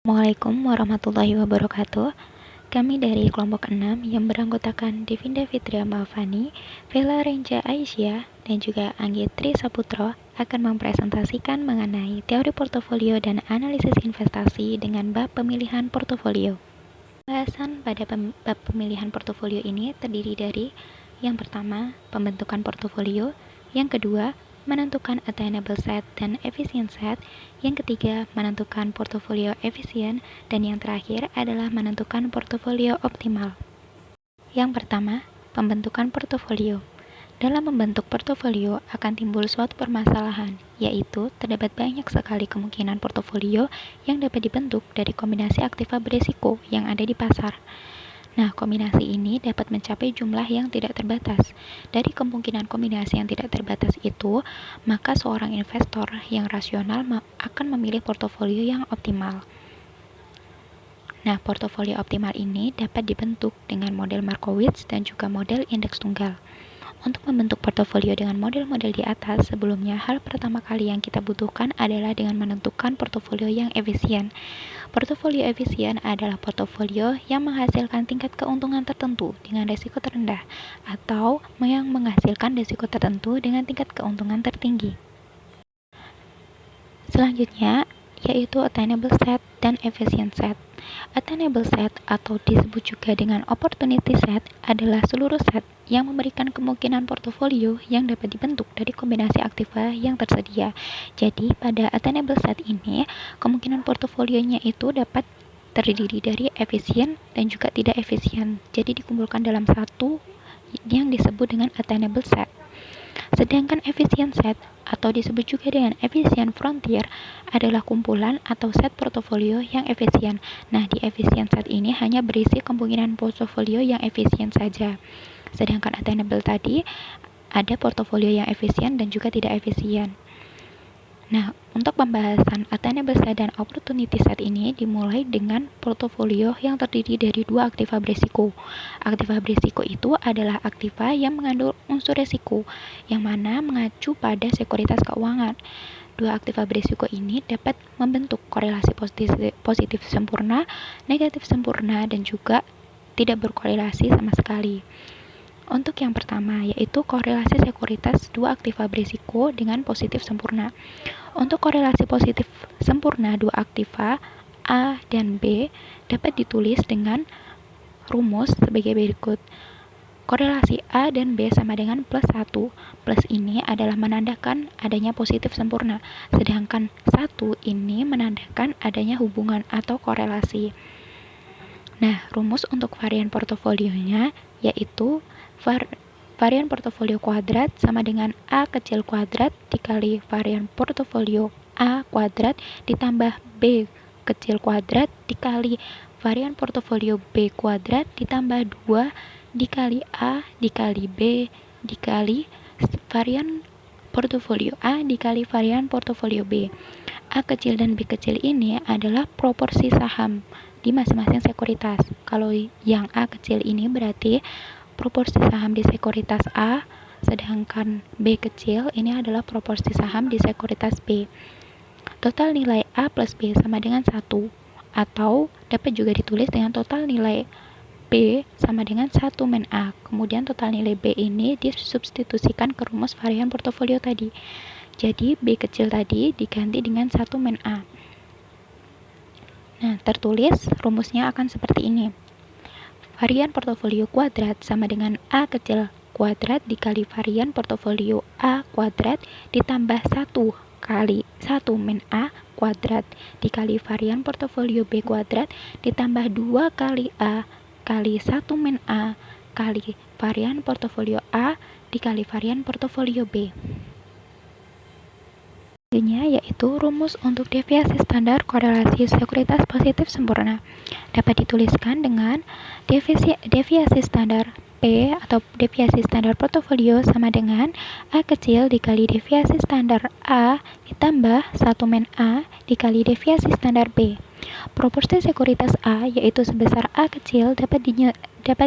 Assalamualaikum warahmatullahi wabarakatuh. Kami dari kelompok 6 yang beranggotakan Devinda Fitria Malvani, Vela Renja Aisyah, dan juga Anggitri Saputro akan mempresentasikan mengenai teori portofolio dan analisis investasi dengan bab pemilihan portofolio. Bahasan pada bab pemilihan portofolio ini terdiri dari yang pertama, pembentukan portofolio, yang kedua, menentukan attainable set dan efficient set, yang ketiga, menentukan portofolio efisien, dan yang terakhir adalah menentukan portofolio optimal. Yang pertama, pembentukan portofolio. Dalam membentuk portofolio akan timbul suatu permasalahan, yaitu terdapat banyak sekali kemungkinan portofolio yang dapat dibentuk dari kombinasi aktiva beresiko yang ada di pasar. Nah, kombinasi ini dapat mencapai jumlah yang tidak terbatas. Dari kemungkinan kombinasi yang tidak terbatas itu, maka seorang investor yang rasional akan memilih portofolio yang optimal. Nah, portofolio optimal ini dapat dibentuk dengan model Markowitz dan juga model indeks tunggal. Untuk membentuk portofolio dengan model-model di atas, sebelumnya hal pertama kali yang kita butuhkan adalah dengan menentukan portofolio yang efisien. Portofolio efisien adalah portofolio yang menghasilkan tingkat keuntungan tertentu dengan risiko terendah atau yang menghasilkan risiko tertentu dengan tingkat keuntungan tertinggi. Selanjutnya, yaitu attainable set dan efficient set. Attainable set atau disebut juga dengan opportunity set adalah seluruh set yang memberikan kemungkinan portofolio yang dapat dibentuk dari kombinasi aktiva yang tersedia. Jadi, pada attainable set ini, kemungkinan portofolionya itu dapat terdiri dari efisien dan juga tidak efisien. Jadi, dikumpulkan dalam satu yang disebut dengan attainable set. Sedangkan efficient set atau disebut juga dengan efficient frontier adalah kumpulan atau set portofolio yang efisien. Nah, di efficient set ini hanya berisi kemungkinan portofolio yang efisien saja. Sedangkan attainable tadi ada portofolio yang efisien dan juga tidak efisien. Nah, untuk pembahasan attainable set dan opportunity set ini dimulai dengan portofolio yang terdiri dari dua aktiva berisiko. Aktiva berisiko itu adalah aktiva yang mengandung unsur risiko, yang mana mengacu pada sekuritas keuangan. Dua aktiva berisiko ini dapat membentuk korelasi positif sempurna, negatif sempurna, dan juga tidak berkorelasi sama sekali. Untuk yang pertama, yaitu korelasi sekuritas dua aktiva berisiko dengan positif sempurna. Untuk korelasi positif sempurna dua aktiva A dan B dapat ditulis dengan rumus sebagai berikut. Korelasi A dan B sama dengan plus 1. Plus ini adalah menandakan adanya positif sempurna, sedangkan 1 ini menandakan adanya hubungan atau korelasi. Nah, rumus untuk varian portofolionya yaitu varian portofolio kuadrat sama dengan A kecil kuadrat dikali varian portofolio A kuadrat ditambah B kecil kuadrat dikali varian portofolio B kuadrat ditambah 2 dikali A dikali B dikali varian portofolio A dikali varian portofolio B. A kecil dan B kecil ini adalah proporsi saham di masing-masing sekuritas. Kalau yang A kecil ini berarti proporsi saham di sekuritas A, sedangkan B kecil ini adalah proporsi saham di sekuritas B. Total nilai A plus B sama dengan 1, atau dapat juga ditulis dengan total nilai B sama dengan 1 min A. Kemudian total nilai B ini disubstitusikan ke rumus varian portofolio tadi. Jadi B kecil tadi diganti dengan 1 min A. Nah, tertulis rumusnya akan seperti ini. Varian portofolio kuadrat sama dengan A kecil kuadrat dikali varian portofolio A kuadrat ditambah 1 kali 1 min A kuadrat dikali varian portofolio B kuadrat ditambah 2 kali A kali 1 min A kali varian portofolio A dikali varian portofolio B. Yaitu rumus untuk deviasi standar korelasi sekuritas positif sempurna dapat dituliskan dengan deviasi standar P atau deviasi standar portofolio sama dengan A kecil dikali deviasi standar A ditambah 1 min A dikali deviasi standar B. Proporsi sekuritas A yaitu sebesar A kecil dapat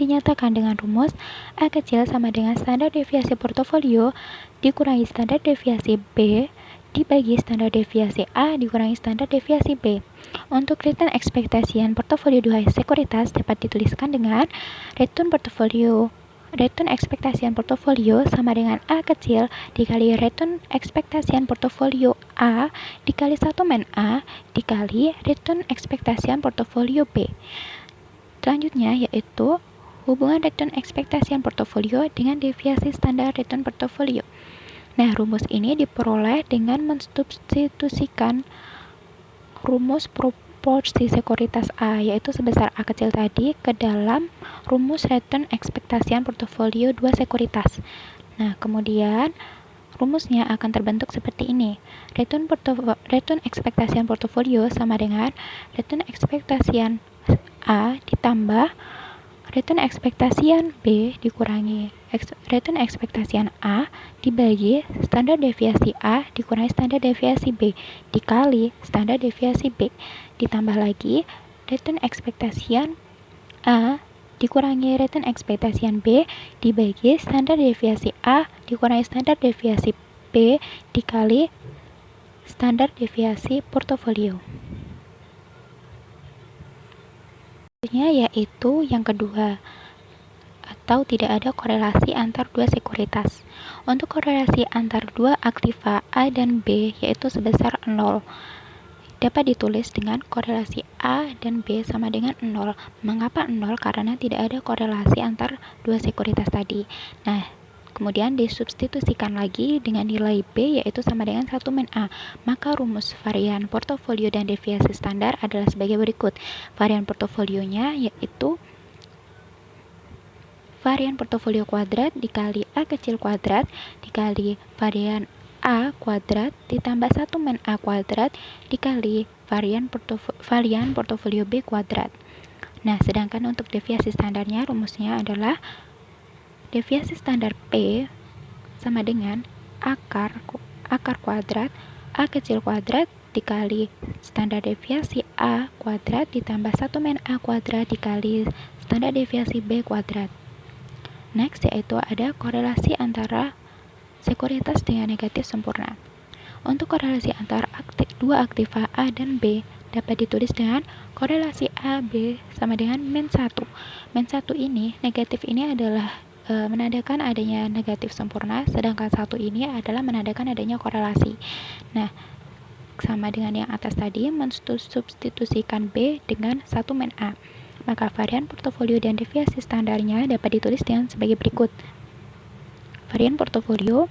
dinyatakan dengan rumus A kecil sama dengan standar deviasi portofolio dikurangi standar deviasi B dibagi standar deviasi A dikurangi standar deviasi B. Untuk return ekspektasian portofolio 2 sekuritas dapat dituliskan dengan return ekspektasian portofolio sama dengan A kecil dikali return ekspektasian portofolio A dikali 1 min A dikali return ekspektasian portofolio B. Selanjutnya yaitu hubungan return ekspektasian portofolio dengan deviasi standar return portofolio. Nah, rumus ini diperoleh dengan mensubstitusikan rumus proporsi sekuritas A, yaitu sebesar A kecil tadi, ke dalam rumus return ekspektasian portofolio 2 sekuritas. Nah, kemudian rumusnya akan terbentuk seperti ini. Return ekspektasian portofolio sama dengan return ekspektasian A ditambah return ekspektasian B dikurangi return ekspektasian A dibagi standar deviasi A dikurangi standar deviasi B dikali standar deviasi B ditambah lagi return ekspektasian A dikurangi return ekspektasian B dibagi standar deviasi A dikurangi standar deviasi B dikali standar deviasi portofolio. Yaitu yang kedua, atau tidak ada korelasi antar dua sekuritas. Untuk korelasi antar dua aktiva A dan B yaitu sebesar 0 dapat ditulis dengan korelasi A dan B sama dengan 0. Mengapa 0? Karena tidak ada korelasi antar dua sekuritas tadi. Nah, kemudian disubstitusikan lagi dengan nilai B yaitu sama dengan 1 min A. Maka rumus varian portofolio dan deviasi standar adalah sebagai berikut. Varian portofolionya yaitu varian portofolio kuadrat dikali A kecil kuadrat dikali varian A kuadrat ditambah 1 min A kuadrat dikali varian portofolio B kuadrat. Nah, sedangkan untuk deviasi standarnya rumusnya adalah deviasi standar P sama dengan akar kuadrat A kecil kuadrat dikali standar deviasi A kuadrat ditambah 1 min A kuadrat dikali standar deviasi B kuadrat. Next yaitu ada korelasi antara sekuritas dengan negatif sempurna. Untuk korelasi antara dua aktiva A dan B dapat ditulis dengan korelasi A, B sama dengan min 1. Min 1 ini, negatif ini adalah menandakan adanya negatif sempurna, sedangkan 1 ini adalah menandakan adanya korelasi. Nah, sama dengan yang atas tadi, mensubstitusikan B dengan 1 min A. Maka varian portofolio dan deviasi standarnya dapat ditulis dengan sebagai berikut. Varian portofolio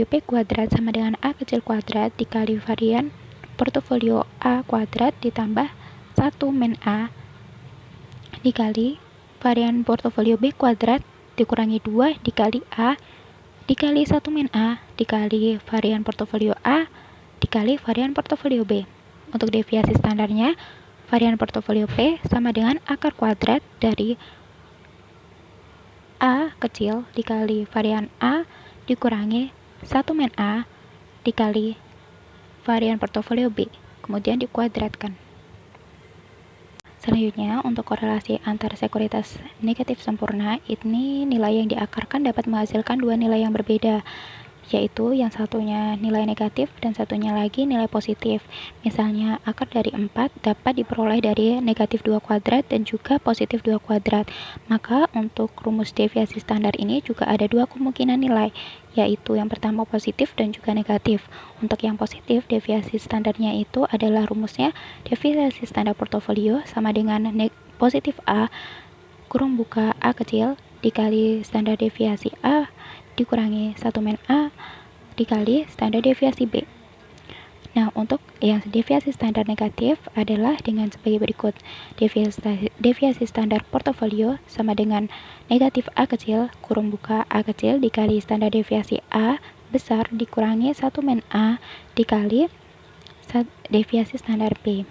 P kuadrat sama dengan A kecil kuadrat dikali varian portofolio A kuadrat ditambah 1 min A dikali varian portofolio B kuadrat dikurangi 2 dikali A dikali 1 min A dikali varian portofolio A dikali varian portofolio B. Untuk deviasi standarnya varian portofolio P sama dengan akar kuadrat dari A kecil dikali varian A dikurangi 1 min A dikali varian portofolio B, kemudian dikuadratkan. Selanjutnya, untuk korelasi antar sekuritas negatif sempurna, ini nilai yang diakarkan dapat menghasilkan dua nilai yang berbeda, yaitu yang satunya nilai negatif dan satunya lagi nilai positif. Misalnya, akar dari 4 dapat diperoleh dari negatif 2 kuadrat dan juga positif 2 kuadrat. Maka untuk rumus deviasi standar ini juga ada dua kemungkinan nilai, yaitu yang pertama positif dan juga negatif. Untuk yang positif, deviasi standarnya itu adalah rumusnya deviasi standar portofolio sama dengan positif A kurung buka A kecil dikali standar deviasi A dikurangi 1 min A dikali standar deviasi B. Nah, untuk yang deviasi standar negatif adalah dengan sebagai berikut. Deviasi standar portofolio sama dengan negatif A kecil kurung buka A kecil dikali standar deviasi A besar dikurangi 1 min A dikali deviasi standar B.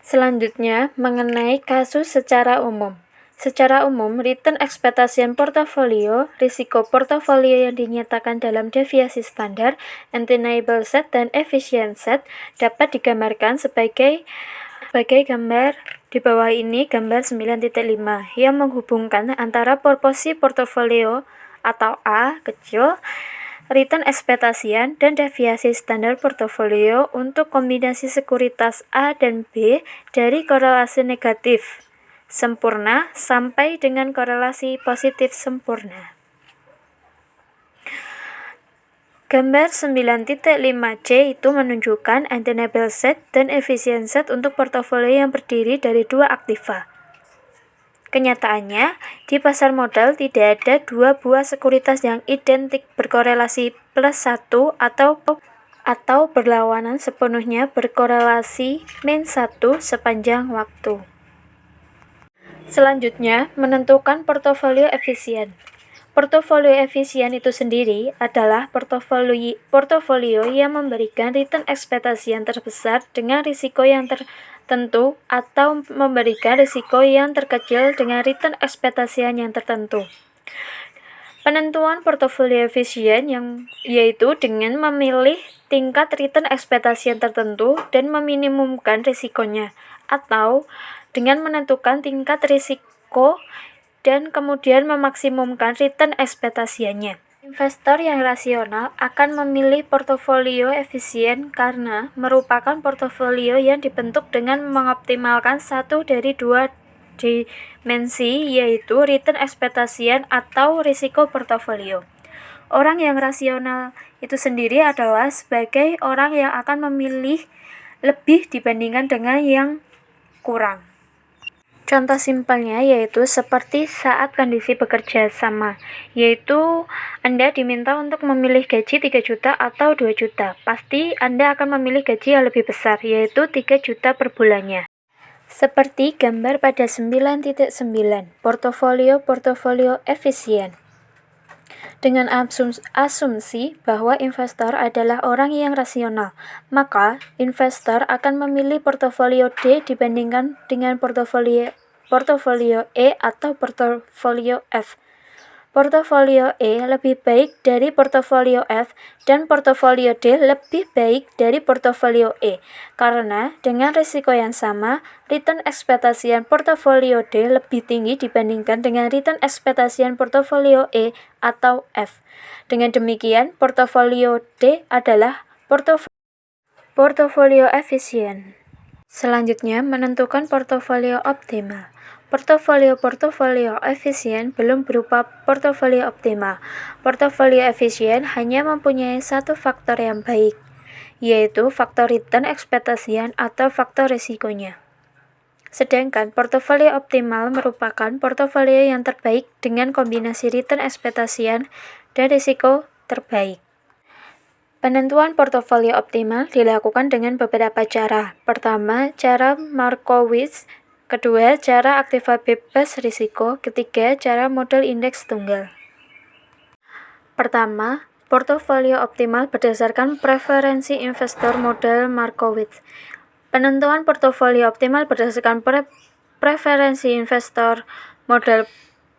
Selanjutnya, mengenai kasus secara umum. Secara umum, return ekspektasian portofolio, risiko portofolio yang dinyatakan dalam deviasi standar, attainable set, dan efficient set dapat digambarkan sebagai gambar di bawah ini, gambar 9.5, yang menghubungkan antara proporsi portofolio atau A kecil return ekspektasian, dan deviasi standar portofolio untuk kombinasi sekuritas A dan B dari korelasi negatif sempurna sampai dengan korelasi positif sempurna. Gambar 9.5c itu menunjukkan untenable set dan efficient set untuk portofolio yang berdiri dari dua aktiva. Kenyataannya, di pasar modal tidak ada dua buah sekuritas yang identik berkorelasi +1 atau berlawanan sepenuhnya berkorelasi -1 sepanjang waktu. Selanjutnya, menentukan portofolio efisien. Portofolio efisien itu sendiri adalah portofolio yang memberikan return ekspektasi yang terbesar dengan risiko yang tertentu atau memberikan risiko yang terkecil dengan return ekspektasi yang tertentu. Penentuan portofolio efisien yaitu dengan memilih tingkat return ekspektasi yang tertentu dan meminimumkan risikonya, atau dengan menentukan tingkat risiko dan kemudian memaksimumkan return ekspektasinya. Investor yang rasional akan memilih portofolio efisien karena merupakan portofolio yang dibentuk dengan mengoptimalkan satu dari dua dimensi, yaitu return ekspektasian atau risiko portofolio. Orang yang rasional itu sendiri adalah sebagai orang yang akan memilih lebih dibandingkan dengan yang kurang. Contoh simpelnya yaitu seperti saat kondisi bekerja sama, yaitu Anda diminta untuk memilih gaji 3 juta atau 2 juta. Pasti Anda akan memilih gaji yang lebih besar, yaitu 3 juta per bulannya. Seperti gambar pada 9.9, portofolio efisien. Dengan asumsi bahwa investor adalah orang yang rasional, maka investor akan memilih portofolio D dibandingkan dengan portofolio E atau portofolio F. Portofolio E lebih baik dari portofolio F dan portofolio D lebih baik dari portofolio E, karena dengan risiko yang sama, return ekspektasian portofolio D lebih tinggi dibandingkan dengan return ekspektasian portofolio E atau F. Dengan demikian, portofolio D adalah portofolio efisien. Selanjutnya, menentukan portofolio optimal. Portofolio efisien belum berupa portofolio optimal. Portofolio efisien hanya mempunyai satu faktor yang baik, yaitu faktor return ekspektasian atau faktor risikonya. Sedangkan portofolio optimal merupakan portofolio yang terbaik dengan kombinasi return ekspektasian dan risiko terbaik. Penentuan portofolio optimal dilakukan dengan beberapa cara. Pertama, cara Markowitz. Kedua, cara aktiva bebas risiko. Ketiga, cara model indeks tunggal. Pertama, portofolio optimal berdasarkan preferensi investor model Markowitz. Penentuan portofolio optimal berdasarkan preferensi investor model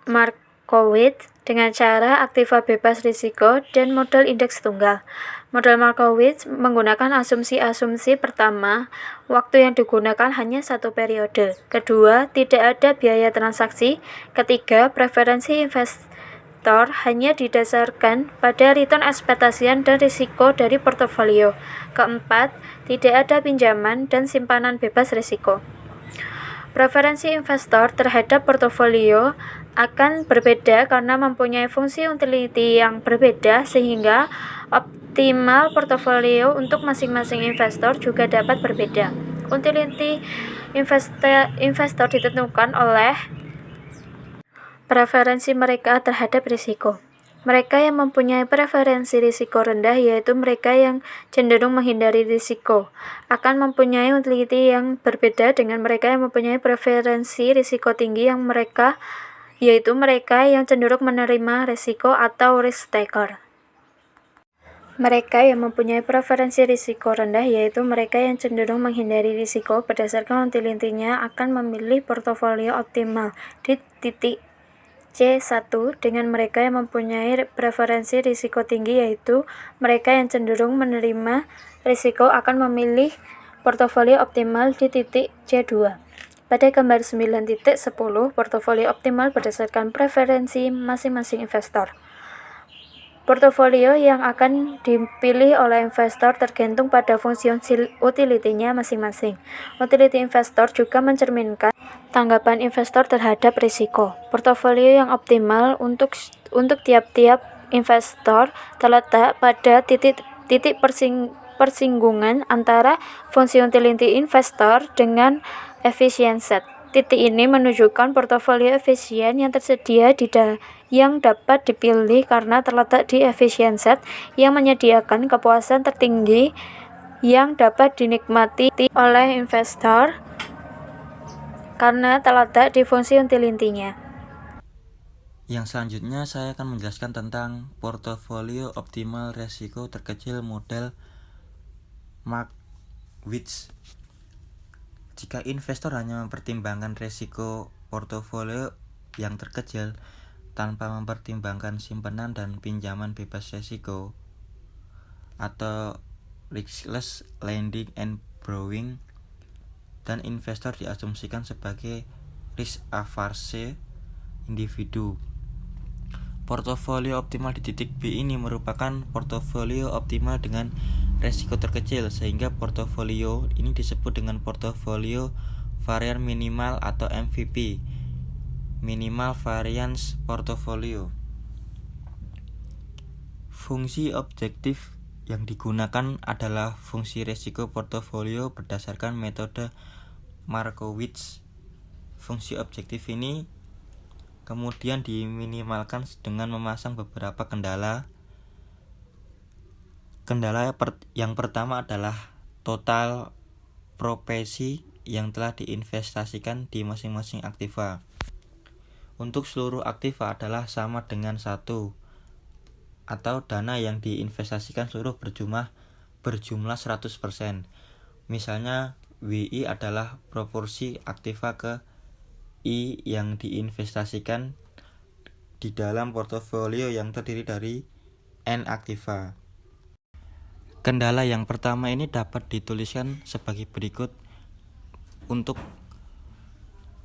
Markowitz dengan cara aktiva bebas risiko dan model indeks tunggal. Model Markowitz menggunakan asumsi-asumsi. Pertama, waktu yang digunakan hanya satu periode. Kedua, tidak ada biaya transaksi. Ketiga, preferensi investor hanya didasarkan pada return ekspektasian dan risiko dari portofolio. Keempat, tidak ada pinjaman dan simpanan bebas risiko. Preferensi investor terhadap portofolio akan berbeda karena mempunyai fungsi utility yang berbeda, sehingga optimal portofolio untuk masing-masing investor juga dapat berbeda. Utility investor ditentukan oleh preferensi mereka terhadap risiko. Mereka yang mempunyai preferensi risiko rendah, yaitu mereka yang cenderung menghindari risiko, akan mempunyai utility yang berbeda dengan mereka yang mempunyai preferensi risiko tinggi, yaitu mereka yang cenderung menerima risiko atau risk taker. Mereka yang mempunyai preferensi risiko rendah, yaitu mereka yang cenderung menghindari risiko, berdasarkan utility-nya akan memilih portofolio optimal di titik C1 dengan mereka yang mempunyai preferensi risiko tinggi, yaitu mereka yang cenderung menerima risiko akan memilih portofolio optimal di titik C2. Pada gambar 9.10, portofolio optimal berdasarkan preferensi masing-masing investor. Portofolio yang akan dipilih oleh investor tergantung pada fungsi utility-nya masing-masing. Utility investor juga mencerminkan tanggapan investor terhadap risiko. Portofolio yang optimal untuk tiap-tiap investor terletak pada titik persinggungan antara fungsi utility investor dengan efficiency set. Titik ini menunjukkan portofolio efisien yang tersedia yang dapat dipilih karena terletak di efficiency set yang menyediakan kepuasan tertinggi yang dapat dinikmati oleh investor karena terletak di fungsi utility-nya. Yang selanjutnya saya akan menjelaskan tentang portofolio optimal resiko terkecil model Markowitz. Jika investor hanya mempertimbangkan risiko portofolio yang terkecil tanpa mempertimbangkan simpanan dan pinjaman bebas risiko atau riskless lending and borrowing, dan investor diasumsikan sebagai risk averse individu. Portofolio optimal di titik B ini merupakan portofolio optimal dengan resiko terkecil, sehingga portofolio ini disebut dengan portofolio varian minimal atau MVP, minimal variance portfolio. Fungsi objektif yang digunakan adalah fungsi resiko portofolio berdasarkan metode Markowitz. Fungsi objektif ini kemudian diminimalkan dengan memasang beberapa kendala. Kendala yang pertama adalah total profesi yang telah diinvestasikan di masing-masing aktiva. Untuk seluruh aktiva adalah sama dengan 1, atau dana yang diinvestasikan seluruh berjumlah 100%. Misalnya WI adalah proporsi aktiva ke I yang diinvestasikan di dalam portofolio yang terdiri dari N aktiva. Kendala yang pertama ini dapat dituliskan sebagai berikut. Untuk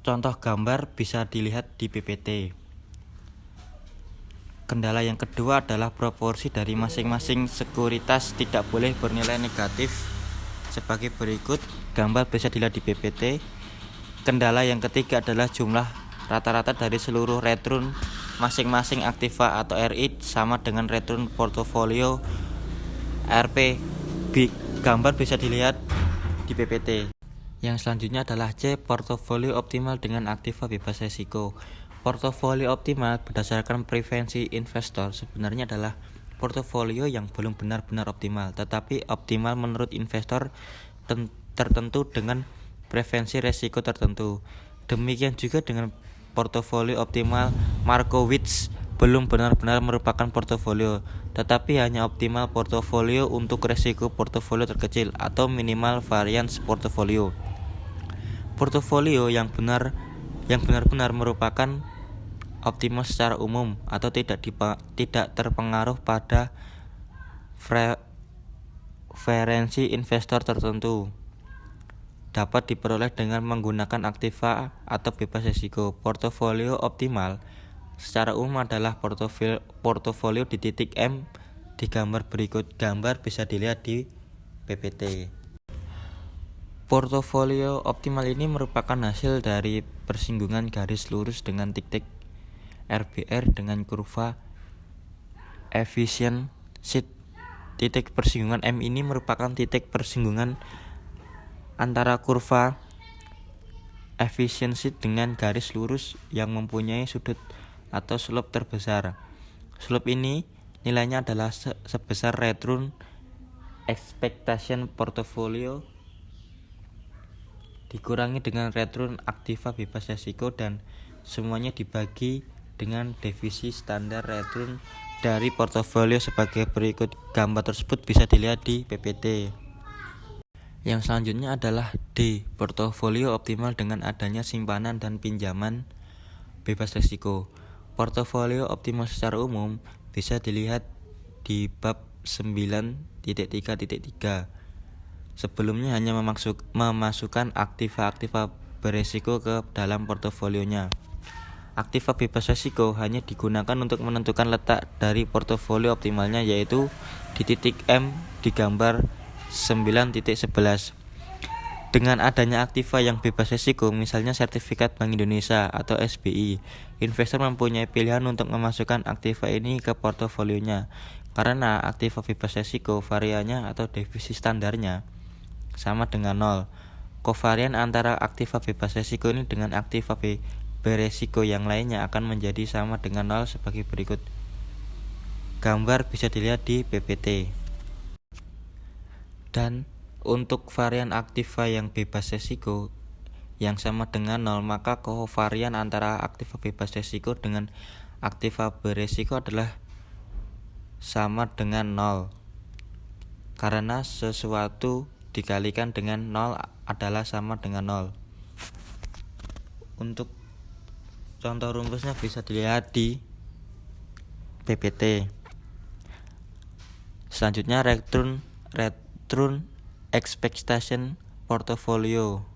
contoh gambar bisa dilihat di PPT. Kendala yang kedua adalah proporsi dari masing-masing sekuritas tidak boleh bernilai negatif sebagai berikut. Gambar bisa dilihat di PPT. Kendala yang ketiga adalah jumlah rata-rata dari seluruh return masing-masing aktiva atau RI sama dengan return portofolio RP. Gambar bisa dilihat di PPT. Yang selanjutnya adalah C, portofolio optimal dengan aktiva bebas risiko. Portofolio optimal berdasarkan preferensi investor sebenarnya adalah portofolio yang belum benar-benar optimal, tetapi optimal menurut investor tertentu dengan preferensi risiko tertentu. Demikian juga dengan portofolio optimal Markowitz belum benar-benar merupakan portofolio, tetapi hanya optimal portofolio untuk risiko portofolio terkecil atau minimal variance portofolio. Portofolio yang benar-benar merupakan optimal secara umum atau tidak terpengaruh pada preferensi investor tertentu dapat diperoleh dengan menggunakan aktiva atau bebas risiko. Portofolio optimal secara umum adalah portofolio di titik M di gambar berikut. Gambar bisa dilihat di PPT. Portofolio optimal ini merupakan hasil dari persinggungan garis lurus dengan titik RBR dengan kurva efficiency. Titik persinggungan M ini merupakan titik persinggungan antara kurva efisiensi dengan garis lurus yang mempunyai sudut atau slope terbesar. Slope ini nilainya adalah sebesar return expectation portfolio dikurangi dengan return aktiva bebas risiko, dan semuanya dibagi dengan divisi standar return dari portofolio sebagai berikut. Gambar tersebut bisa dilihat di PPT. Yang selanjutnya adalah D, portofolio optimal dengan adanya simpanan dan pinjaman bebas risiko. Portofolio optimal secara umum bisa dilihat di bab 9.3.3. Sebelumnya hanya memasukkan aktiva-aktiva berisiko ke dalam portofolionya. Aktiva bebas resiko hanya digunakan untuk menentukan letak dari portofolio optimalnya, yaitu di titik M di gambar 9.11. Dengan adanya aktiva yang bebas risiko, misalnya sertifikat Bank Indonesia atau SBI, investor mempunyai pilihan untuk memasukkan aktiva ini ke portofolionya. Karena aktiva bebas risiko, variannya atau defisit standarnya sama dengan 0. Kovarian antara aktiva bebas risiko ini dengan aktiva beresiko yang lainnya akan menjadi sama dengan 0 sebagai berikut. Gambar bisa dilihat di PPT. Dan untuk varian aktiva yang bebas risiko yang sama dengan 0, maka kovarian antara aktiva bebas risiko dengan aktiva beresiko adalah sama dengan 0. Karena sesuatu dikalikan dengan 0 adalah sama dengan 0. Untuk contoh rumusnya bisa dilihat di PPT. Selanjutnya return expectation portfolio.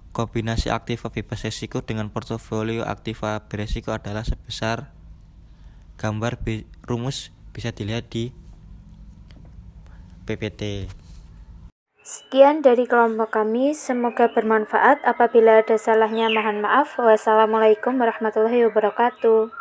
Kombinasi aktiva bebas risiko dengan portofolio aktiva beresiko adalah sebesar gambar rumus bisa dilihat di PPT. Sekian dari kelompok kami, semoga bermanfaat. Apabila ada salahnya mohon maaf. Wassalamualaikum warahmatullahi wabarakatuh.